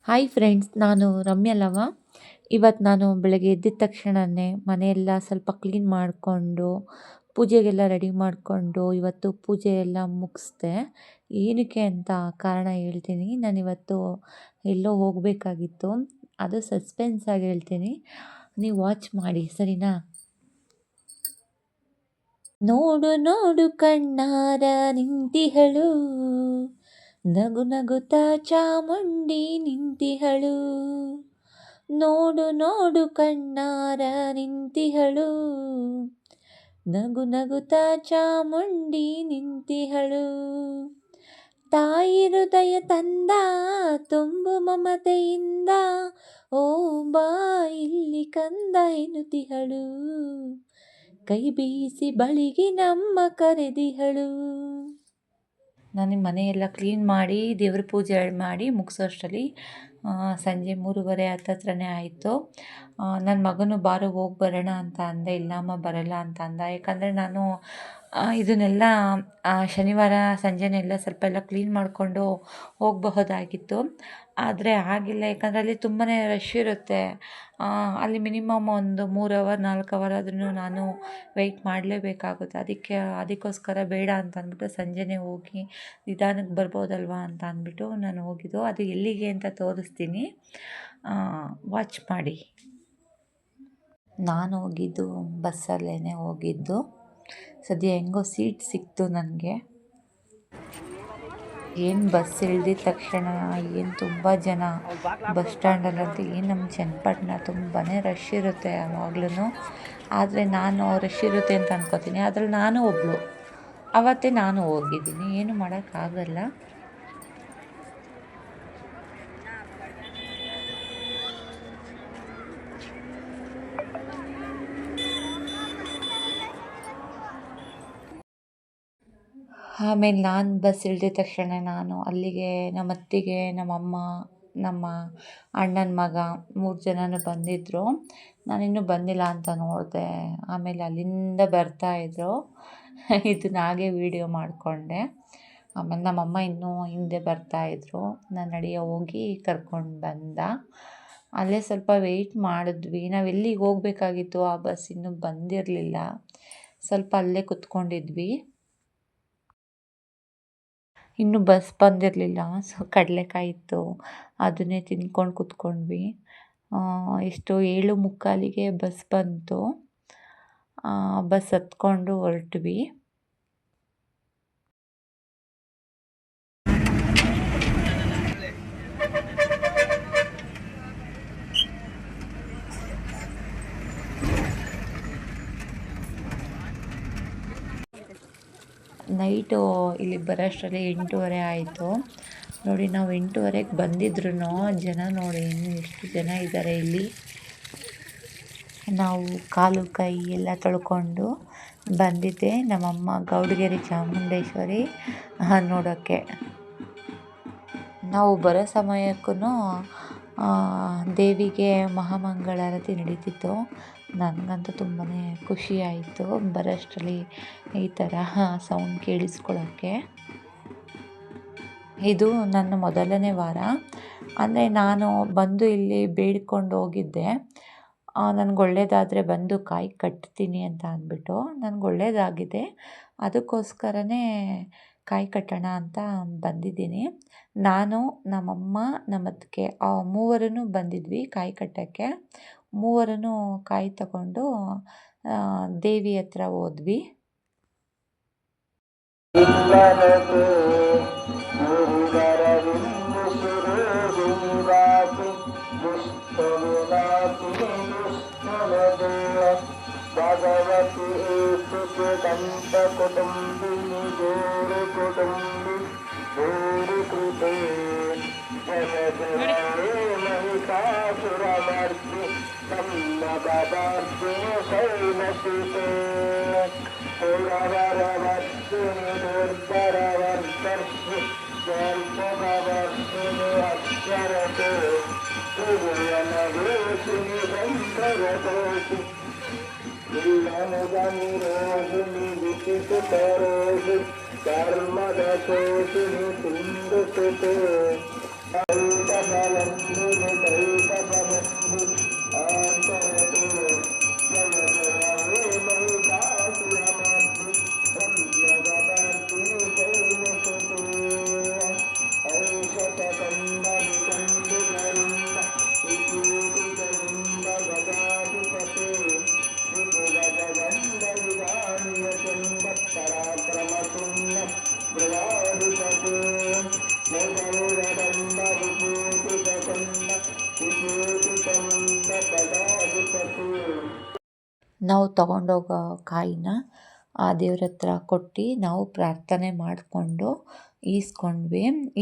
Hi friends, ನಾನು ರಮ್ಯಲವ. ಇವತ್ತು ನಾನು ಬೆಳಗ್ಗೆ ಎದ್ದಿದ ತಕ್ಷಣವೇ ಮನೆಯೆಲ್ಲ ಸ್ವಲ್ಪ ಕ್ಲೀನ್ ಮಾಡಿಕೊಂಡು ಪೂಜೆಗೆಲ್ಲ ರೆಡಿ ಮಾಡಿಕೊಂಡು ಇವತ್ತು ಪೂಜೆ ಎಲ್ಲ ಮುಗಿಸ್ದೆ. ಏನಕ್ಕೆ ಅಂತ ಕಾರಣ ಹೇಳ್ತೀನಿ. ನಾನಿವತ್ತು ಎಲ್ಲೋ ಹೋಗಬೇಕಾಗಿತ್ತು, ಅದು ಸಸ್ಪೆನ್ಸ್ ಆಗಿ ಹೇಳ್ತೀನಿ, ನೀವು ವಾಚ್ ಮಾಡಿ ಸರಿನಾ. ನೋಡು ನೋಡು ಕಣ್ಣಾರ ನಿಂತಿಹಳು, ನಗು ನಗುತ್ತಾ ಚಾಮುಂಡಿ ನಿಂತಿಹಳು. ನೋಡು ನೋಡು ಕಣ್ಣಾರ ನಿಂತಿಹಳು, ನಗು ನಗುತ್ತಾ ಚಾಮುಂಡಿ ನಿಂತಿಹಳು. ತಾಯಿ ಹೃದಯ ತಂದ ತುಂಬು ಮಮತೆಯಿಂದ, ಓ ಬಾ ಇಲ್ಲಿ ಕಂದ ಎನ್ನುತ್ತಿಹಳು. ಕೈ ಬೀಸಿ ಬಳಿಗೆ ನಮ್ಮ ಕರೆದಿಹಳು. ನಾನು ಮನೆಯೆಲ್ಲ ಕ್ಲೀನ್ ಮಾಡಿ ದೇವ್ರ ಪೂಜೆ ಮಾಡಿ ಮುಗಿಸೋಷ್ಟರಲ್ಲಿ ಸಂಜೆ 3:30 ಹತ್ತತ್ರನೇ ಆಯಿತು. ನನ್ನ ಮಗನು ಬಾರೋ ಹೋಗಿ ಬರೋಣ ಅಂತ ಅಂದೆ. ಇಲ್ಲಮ್ಮ ಬರಲ್ಲ ಅಂತ ಅಂದ. ಯಾಕಂದರೆ ನಾನು ಇದನ್ನೆಲ್ಲ ಶನಿವಾರ ಸಂಜೆನೆಲ್ಲ ಸ್ವಲ್ಪ ಎಲ್ಲ ಕ್ಲೀನ್ ಮಾಡಿಕೊಂಡು ಹೋಗಬಹುದಾಗಿತ್ತು. ಆದರೆ ಆಗಿಲ್ಲ, ಯಾಕಂದರೆ ಅಲ್ಲಿ ತುಂಬಾ ರಶ್ ಇರುತ್ತೆ. ಅಲ್ಲಿ ಮಿನಿಮಮ್ ಒಂದು 3 ಅವರ್ 4 ಅವರ್ ಆದ್ರೂ ನಾನು ವೆಯ್ಟ್ ಮಾಡಲೇಬೇಕಾಗುತ್ತೆ. ಅದಕ್ಕೋಸ್ಕರ ಬೇಡ ಅಂತ ಅಂದ್ಬಿಟ್ಟು ಸಂಜೆನೇ ಹೋಗಿ ನಿಧಾನಕ್ಕೆ ಬರ್ಬೋದಲ್ವಾ ಅಂತ ಅಂದ್ಬಿಟ್ಟು ನಾನು ಹೋಗಿದ್ದು. ಅದು ಎಲ್ಲಿಗೆ ಅಂತ ತೋರಿಸ್ತೀನಿ, ವಾಚ್ ಮಾಡಿ. ನಾನು ಹೋಗಿದ್ದು ಬಸ್ಸಲ್ಲೇ ಹೋಗಿದ್ದು. ಸದ್ಯ ಹೆಂಗೋ ಸೀಟ್ ಸಿಕ್ತು ನನಗೆ. ಏನು ಬಸ್ ಇಳಿದಿದ ತಕ್ಷಣ ಏನು ತುಂಬ ಜನ ಬಸ್ ಸ್ಟ್ಯಾಂಡಲ್ಲಂತೂ, ಏನು ನಮ್ಮ ಚನ್ನಪಟ್ಟಣ ತುಂಬಾ ರಶ್ ಇರುತ್ತೆ ಯಾವಾಗ್ಲೂ. ಆದರೆ ನಾನು ರಶ್ ಇರುತ್ತೆ ಅಂತ ಅನ್ಕೋತೀನಿ, ಅದ್ರಲ್ಲಿ ನಾನು ಒಬ್ಬಳು. ಅವತ್ತೇ ನಾನು ಹೋಗಿದ್ದೀನಿ, ಏನು ಮಾಡೋಕ್ಕಾಗಲ್ಲ. ಆಮೇಲೆ ನಾನು ಬಸ್ ಇಳಿದ ತಕ್ಷಣ ನಾನು ಅಲ್ಲಿಗೆ ನಮ್ಮ ಅತ್ತಿಗೆ, ನಮ್ಮಮ್ಮ, ನಮ್ಮ ಅಣ್ಣನ ಮಗ 3 ಜನನೂ ಬಂದಿದ್ದರು. ನಾನಿನ್ನೂ ಬಂದಿಲ್ಲ ಅಂತ ನೋಡಿದೆ. ಆಮೇಲೆ ಅಲ್ಲಿಂದ ಬರ್ತಾಯಿದ್ರು, ಇದನ್ನ ಹಾಗೆ ವೀಡಿಯೋ ಮಾಡಿಕೊಂಡೆ. ಆಮೇಲೆ ನಮ್ಮಮ್ಮ ಇನ್ನೂ ಹಿಂದೆ ಬರ್ತಾಯಿದ್ರು. ನಾನು ನಡೆಯೋ ಹೋಗಿ ಕರ್ಕೊಂಡು ಬಂದ. ಅಲ್ಲೇ ಸ್ವಲ್ಪ ವೆಯ್ಟ್ ಮಾಡಿದ್ವಿ. ನಾವು ಎಲ್ಲಿಗೆ ಹೋಗಬೇಕಾಗಿತ್ತು, ಆ ಬಸ್ ಇನ್ನೂ ಬಂದಿರಲಿಲ್ಲ. ಸ್ವಲ್ಪ ಅಲ್ಲೇ ಕುತ್ಕೊಂಡಿದ್ವಿ. ಇನ್ನೂ ಬಸ್ ಬಂದಿರಲಿಲ್ಲ. ಸೊ ಕಡಲೆಕಾಯಿ ಇತ್ತು, ಅದನ್ನೇ ತಿಂದ್ಕೊಂಡು ಕುತ್ಕೊಂಡ್ವಿ. ಎಷ್ಟು 7:45ಗೆ ಬಸ್ ಬಂತು. ಬಸ್ ಹತ್ಕೊಂಡು ಹೊರಟ್ವಿ. ನೈಟು ಇಲ್ಲಿಗೆ ಬರೋಷ್ಟರಲ್ಲಿ 8:30 ಆಯಿತು. ನೋಡಿ, ನಾವು 8:30ಗೆ ಬಂದಿದ್ರು ಜನ ನೋಡಿ ಇನ್ನು ಎಷ್ಟು ಜನ ಇದ್ದಾರೆ ಇಲ್ಲಿ. ನಾವು ಕಾಲು ಕೈ ಎಲ್ಲ ತೊಳ್ಕೊಂಡು ಬಂದಿದ್ದೆ ನಮ್ಮಮ್ಮ ಗೌಡಗೆರೆ ಚಾಮುಂಡೇಶ್ವರಿ ನೋಡೋಕ್ಕೆ. ನಾವು ಬರೋ ಸಮಯಕ್ಕೂ ದೇವಿಗೆ ಮಹಾಮಂಗಳಾರತಿ ನಡೀತಿತ್ತು. ನನಗಂತೂ ತುಂಬಾ ಖುಷಿ ಆಯಿತು ಬರೋಷ್ಟರಲ್ಲಿ ಈ ಥರ ಸೌಂಡ್ ಕೇಳಿಸ್ಕೊಳ್ಳೋಕ್ಕೆ. ಇದು ನನ್ನ ಮೊದಲನೇ ವಾರ. ಅಂದರೆ ನಾನು ಬಂದು ಇಲ್ಲಿ ಬೇಡ್ಕೊಂಡು ಹೋಗಿದ್ದೆ, ನನಗೆ ಒಳ್ಳೆಯದಾದರೆ ಬಂದು ಕಾಯಿ ಕಟ್ತೀನಿ ಅಂತ ಅಂದ್ಬಿಟ್ಟು. ನನಗೆ ಒಳ್ಳೆಯದಾಗಿದೆ, ಅದಕ್ಕೋಸ್ಕರನೇ ಕಾಯಿ ಕಟ್ಟೋಣ ಅಂತ ಬಂದಿದ್ದೀನಿ. ನಾನು, ನಮ್ಮಮ್ಮ, ನಮ್ಮ ಅತ್ತಿಗೆ ಮೂವರೂ ಬಂದಿದ್ವಿ ಕಾಯಿ ಕಟ್ಟೋಕ್ಕೆ. ಮೂವರೂ ಕಾಯಿ ತಗೊಂಡು ದೇವಿ ಹತ್ರ ಹೋದ್ವಿ. ಭಗವತಿ ಏಕದಂತ ಕುಟುಂಬಿನಿ ಜೋರು ಕುಟುಂಬಿ ಜೋರು ಕೃಪೆ ಮಹಿಷಾಸುರಮರ್ದಿ ಕನ್ನದಾರ್ಜಿನ ಶೈಲಶಿತೆ ಪುರವರವರ್ಜಿನಿ ದುರ್ಧರವರ್ಧರ್ಷಿ ಜಲ್ಪವರ್ಜಿನಿ ಅಕ್ಷರತೆ ತ್ರಿಭುವನವೇಶಿನಿ ಗಂಧರತೋಷಿ ರೋಹಿಣಿ ವಿಚಿತರೋಷಿ ಧರ್ಮದ ಶೋಷಿಣಿ ತುಂಡುಸುತೆ ನಾವು ತಗೊಂಡೋಗೋ ಕಾಯಿನ ಆ ದೇವ್ರ ಹತ್ರ ಕೊಟ್ಟು ನಾವು ಪ್ರಾರ್ಥನೆ ಮಾಡಿಕೊಂಡು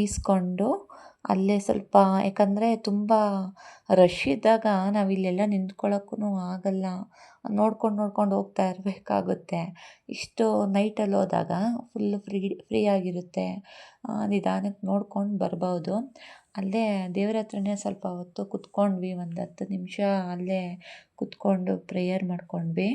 ಈಸ್ಕೊಂಡು ಅಲ್ಲೇ ಸ್ವಲ್ಪ, ಯಾಕಂದರೆ ತುಂಬ ರಶ್ ಇದ್ದಾಗ ನಾವು ಇಲ್ಲೆಲ್ಲ ನಿಂತ್ಕೊಳ್ಳೋಕ್ಕೂ ಆಗಲ್ಲ, ನೋಡ್ಕೊಂಡು ಹೋಗ್ತಾ ಇರಬೇಕಾಗುತ್ತೆ. ಇಷ್ಟು ನೈಟಲ್ಲಿ ಹೋದಾಗ ಫುಲ್ಲು ಫ್ರೀ ಆಗಿರುತ್ತೆ, ನಿಧಾನಕ್ಕೆ ನೋಡ್ಕೊಂಡು ಬರ್ಬೋದು. ಅಲ್ಲೇ ದೇವ್ರ ಹತ್ರನೇ ಸ್ವಲ್ಪ ಹೊತ್ತು ಕುತ್ಕೊಂಡ್ವಿ, ಒಂದು 10 ನಿಮಿಷ ಅಲ್ಲೇ ಕುತ್ಕೊಂಡು ಪ್ರೇಯರ್ ಮಾಡ್ಕೊಂಡ್ವಿ.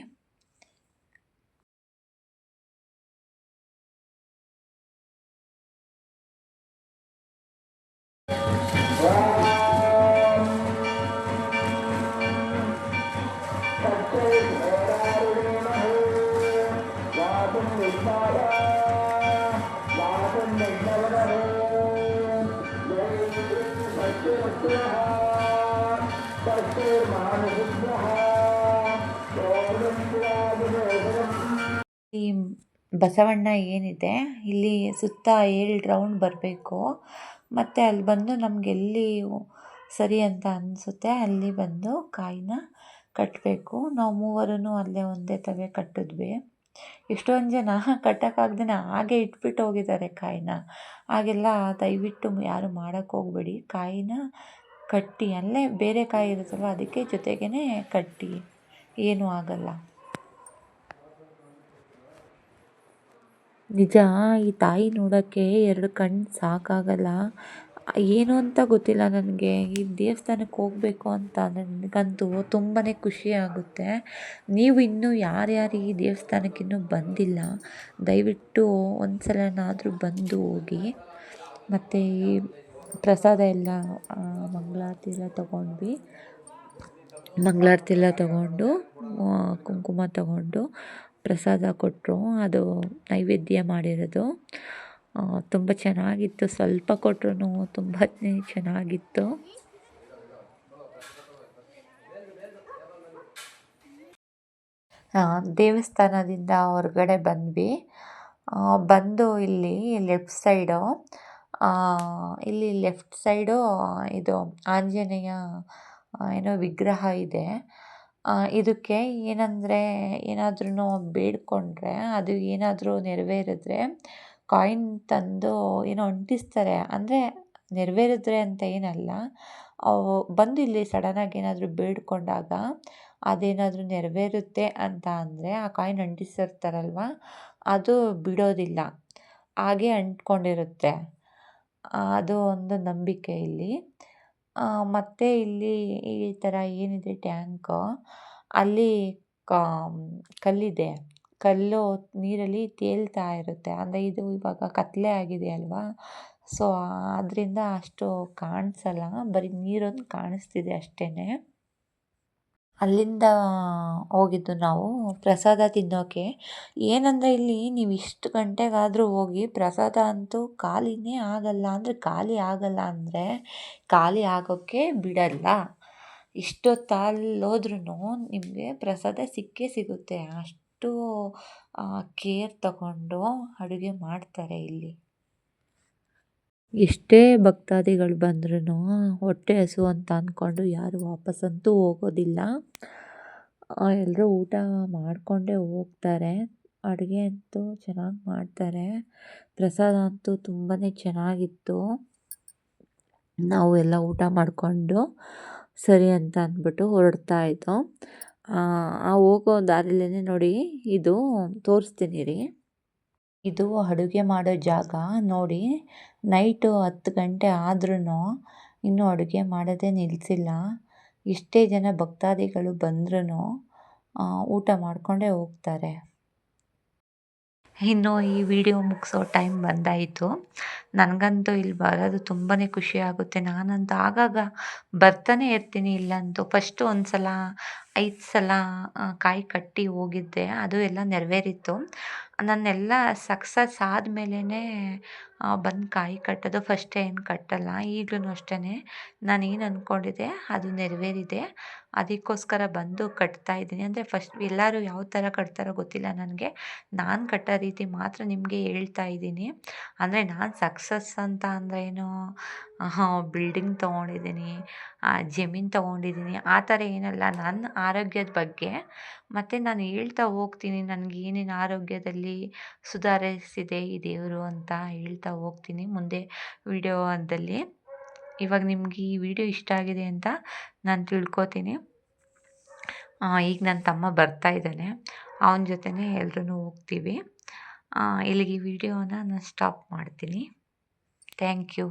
ಈ ಬಸವಣ್ಣ ಏನಿದೆ ಇಲ್ಲಿ ಸುತ್ತ 7 ರೌಂಡ್ ಬರಬೇಕು. ಮತ್ತು ಅಲ್ಲಿ ಬಂದು ನಮಗೆಲ್ಲಿ ಸರಿ ಅಂತ ಅನಿಸುತ್ತೆ ಅಲ್ಲಿ ಬಂದು ಕಾಯಿನ ಕಟ್ಟಬೇಕು. ನಾವು ಮೂವರೂ ಅಲ್ಲೇ ಒಂದೇ ತವೆ ಕಟ್ಟಿದ್ವಿ. ಎಷ್ಟೊಂದು ಜನ ಕಟ್ಟೋಕ್ಕಾಗ್ದೇ ಹಾಗೆ ಇಟ್ಬಿಟ್ಟು ಹೋಗಿದ್ದಾರೆ ಕಾಯಿನ. ಹಾಗೆಲ್ಲ ದಯವಿಟ್ಟು ಯಾರು ಮಾಡೋಕ್ಕೆ ಹೋಗಬೇಡಿ. ಕಾಯಿನ ಕಟ್ಟಿ, ಅಲ್ಲೇ ಬೇರೆ ಕಾಯಿ ಇರುತ್ತಲ್ವ ಅದಕ್ಕೆ ಜೊತೆಗೇ ಕಟ್ಟಿ, ಏನೂ ಆಗಲ್ಲ. ನಿಜ, ಈ ತಾಯಿ ನೋಡೋಕ್ಕೆ 2 ಕಣ್ಣು ಸಾಕಾಗಲ್ಲ. ಏನು ಅಂತ ಗೊತ್ತಿಲ್ಲ ನನಗೆ. ಈ ದೇವಸ್ಥಾನಕ್ಕೆ ಹೋಗಬೇಕು ಅಂತ ನನಗಂತೂ ತುಂಬಾ ಖುಷಿ ಆಗುತ್ತೆ. ನೀವು ಇನ್ನೂ ಯಾರ್ಯಾರು ಈ ದೇವಸ್ಥಾನಕ್ಕೆ ಇನ್ನೂ ಬಂದಿಲ್ಲ, ದಯವಿಟ್ಟು ಒಂದು ಸಲನಾದರೂ ಬಂದು ಹೋಗಿ. ಮತ್ತು ಈ ಪ್ರಸಾದ ಎಲ್ಲ ಮಂಗಳಾರತಿ ಎಲ್ಲ ತಗೊಂಡು ಕುಂಕುಮ ತಗೊಂಡು ಪ್ರಸಾದ ಕೊಟ್ಟರು. ಅದು ನೈವೇದ್ಯ ಮಾಡಿರೋದು ತುಂಬ ಚೆನ್ನಾಗಿತ್ತು. ಸ್ವಲ್ಪ ಕೊಟ್ಟರು ತುಂಬಾ ಚೆನ್ನಾಗಿತ್ತು. ದೇವಸ್ಥಾನದಿಂದ ಹೊರಗಡೆ ಬಂದು ಇಲ್ಲಿ ಲೆಫ್ಟ್ ಸೈಡು ಇದು ಆಂಜನೇಯ ಏನೋ ವಿಗ್ರಹ ಇದೆ. ಇದಕ್ಕೆ ಏನಂದರೆ ಏನಾದ್ರೂ ಬೇಡಿಕೊಂಡ್ರೆ, ಅದು ಏನಾದರೂ ನೆರವೇರಿದ್ರೆ ಕಾಯಿನ್ ತಂದು ಏನೋ ಅಂಟಿಸ್ತಾರೆ. ಅಂದರೆ ನೆರವೇರಿದ್ರೆ ಅಂತ ಏನಲ್ಲ, ಬಂದು ಇಲ್ಲಿ ಸಡನ್ನಾಗಿ ಏನಾದರೂ ಬೇಡಿಕೊಂಡಾಗ ಅದೇನಾದರೂ ನೆರವೇರುತ್ತೆ ಅಂತ ಅಂದರೆ ಆ ಕಾಯಿನ್ ಅಂಟಿಸಿರ್ತಾರಲ್ವ ಅದು ಬಿಡೋದಿಲ್ಲ, ಹಾಗೇ ಅಂಟ್ಕೊಂಡಿರುತ್ತೆ. ಅದು ಒಂದು ನಂಬಿಕೆ ಇಲ್ಲಿ. ಮತ್ತು ಇಲ್ಲಿ ಈ ಥರ ಏನಿದೆ ಟ್ಯಾಂಕು, ಅಲ್ಲಿ ಕಲ್ಲಿದೆ. ಕಲ್ಲು ನೀರಲ್ಲಿ ತೇಲ್ತಾ ಇರುತ್ತೆ. ಅಂದರೆ ಇದು ಇವಾಗ ಕತ್ತಲೆ ಆಗಿದೆ ಅಲ್ವಾ, ಸೊ ಅದರಿಂದ ಅಷ್ಟು ಕಾಣಿಸಲ್ಲ, ಬರೀ ನೀರೊಂದು ಕಾಣಿಸ್ತಿದೆ ಅಷ್ಟೇ. ಅಲ್ಲಿಂದ ಹೋಗಿದ್ದು ನಾವು ಪ್ರಸಾದ ತಿನ್ನೋಕ್ಕೆ. ಏನಂದರೆ ಇಲ್ಲಿ ನೀವು ಇಷ್ಟು ಗಂಟೆಗಾದರೂ ಹೋಗಿ ಪ್ರಸಾದ ಅಂತೂ ಖಾಲಿನೇ ಆಗಲ್ಲ. ಅಂದರೆ ಖಾಲಿ ಆಗೋಕ್ಕೆ ಬಿಡಲ್ಲ. ಇಷ್ಟೊತ್ತಲ್ಲೋದ್ರೂ ನಿಮಗೆ ಪ್ರಸಾದ ಸಿಕ್ಕೇ ಸಿಗುತ್ತೆ. ಅಷ್ಟು ಕೇರ್ ತಗೊಂಡು ಅಡುಗೆ ಮಾಡ್ತಾರೆ ಇಲ್ಲಿ. ಎಷ್ಟೇ ಭಕ್ತಾದಿಗಳು ಬಂದ್ರೂ ಹೊಟ್ಟೆ ಹಸಿವು ಅಂತ ಅಂದ್ಕೊಂಡು ಯಾರು ವಾಪಸ್ಸಂತೂ ಹೋಗೋದಿಲ್ಲ. ಎಲ್ಲರೂ ಊಟ ಮಾಡಿಕೊಂಡೇ ಹೋಗ್ತಾರೆ. ಅಡುಗೆ ಅಂತೂ ಚೆನ್ನಾಗಿ ಮಾಡ್ತಾರೆ. ಪ್ರಸಾದ ಅಂತೂ ತುಂಬಾ ಚೆನ್ನಾಗಿತ್ತು. ನಾವು ಎಲ್ಲ ಊಟ ಮಾಡಿಕೊಂಡು ಸರಿ ಅಂತ ಅಂದ್ಬಿಟ್ಟು ಹೊರಡ್ತಾ ಇದ್ದೋ. ಹೋಗೋ ದಾರಿಲೇ ನೋಡಿ, ಇದು ತೋರಿಸ್ತೀನಿ ರೀ. ಇದು ಅಡುಗೆ ಮಾಡೋ ಜಾಗ ನೋಡಿ. ನೈಟು 10 ಗಂಟೆ ಆದ್ರೂ ಇನ್ನೂ ಅಡುಗೆ ಮಾಡೋದೇ ನಿಲ್ಲಿಸಿಲ್ಲ. ಎಷ್ಟೇ ಜನ ಭಕ್ತಾದಿಗಳು ಬಂದ್ರೂ ಊಟ ಮಾಡಿಕೊಂಡೇ ಹೋಗ್ತಾರೆ. ಇನ್ನು ಈ ವಿಡಿಯೋ ಮುಗಿಸೋ ಟೈಮ್ ಬಂದಾಯಿತು. ನನಗಂತೂ ಇಲ್ಲಿ ಬರೋದು ತುಂಬಾ ಖುಷಿ ಆಗುತ್ತೆ. ನಾನಂತೂ ಆಗಾಗ ಬರ್ತಾನೆ ಇರ್ತೀನಿ ಇಲ್ಲಂತೂ. ಫಸ್ಟು ಒಂದು ಸಲ 5 ಸಲ ಕಾಯಿ ಕಟ್ಟಿ ಹೋಗಿದ್ದೆ, ಅದು ಎಲ್ಲ ನೆರವೇರಿತ್ತು. ನಾನೆಲ್ಲ ಸಕ್ಸಸ್ ಆದಮೇಲೇ ಬಂದು ಕಾಯಿ ಕಟ್ಟೋದು, ಫಸ್ಟ್ ಏನು ಕಟ್ಟಲ್ಲ. ಈಗಲೂ ಅಷ್ಟೇ, ನಾನೇನು ಅಂದ್ಕೊಂಡಿದ್ದೆ ಅದು ನೆರವೇರಿದೆ, ಅದಕ್ಕೋಸ್ಕರ ಬಂದು ಕಟ್ತಾ ಇದ್ದೀನಿ. ಅಂದರೆ ಫಸ್ಟ್ ಎಲ್ಲರೂ ಯಾವ ಥರ ಕಟ್ತಾರೋ ಗೊತ್ತಿಲ್ಲ ನನಗೆ, ನಾನು ಕಟ್ಟೋ ರೀತಿ ಮಾತ್ರ ನಿಮಗೆ ಹೇಳ್ತಾ ಇದ್ದೀನಿ. ಅಂದರೆ ನಾನು ಸಕ್ಸಸ್ ಅಂತ ಅಂದ್ರೇನು ಬಿಲ್ಡಿಂಗ್ ತೊಗೊಂಡಿದ್ದೀನಿ, ಜಮೀನು ತೊಗೊಂಡಿದ್ದೀನಿ, ಆ ಥರ ಏನಲ್ಲ. ನನ್ನ ಆರೋಗ್ಯದ ಬಗ್ಗೆ ಮತ್ತು ನಾನು ಹೇಳ್ತಾ ಹೋಗ್ತೀನಿ ನನಗೆ ಏನೇನು ಆರೋಗ್ಯದಲ್ಲಿ ಸುಧಾರಿಸಿದೆ ಈ ದೇವರು ಅಂತ ಹೇಳ್ತಾ ಹೋಗ್ತೀನಿ ಮುಂದೆ ವಿಡಿಯೋದಲ್ಲಿ. ಇವಾಗ ನಿಮ್ಗೆ ಈ ವಿಡಿಯೋ ಇಷ್ಟ ಆಗಿದೆ ಅಂತ ನಾನು ತಿಳ್ಕೊತೀನಿ. ಈಗ ನನ್ನ ತಮ್ಮ ಬರ್ತಾ ಇದ್ದಾನೆ, ಅವನ ಜೊತೆನೇ ಎಲ್ರೂ ಹೋಗ್ತೀವಿ. ಇಲ್ಲಿಗೆ ಈ ವಿಡಿಯೋನ ನಾನು ಸ್ಟಾಪ್ ಮಾಡ್ತೀನಿ. Thank you.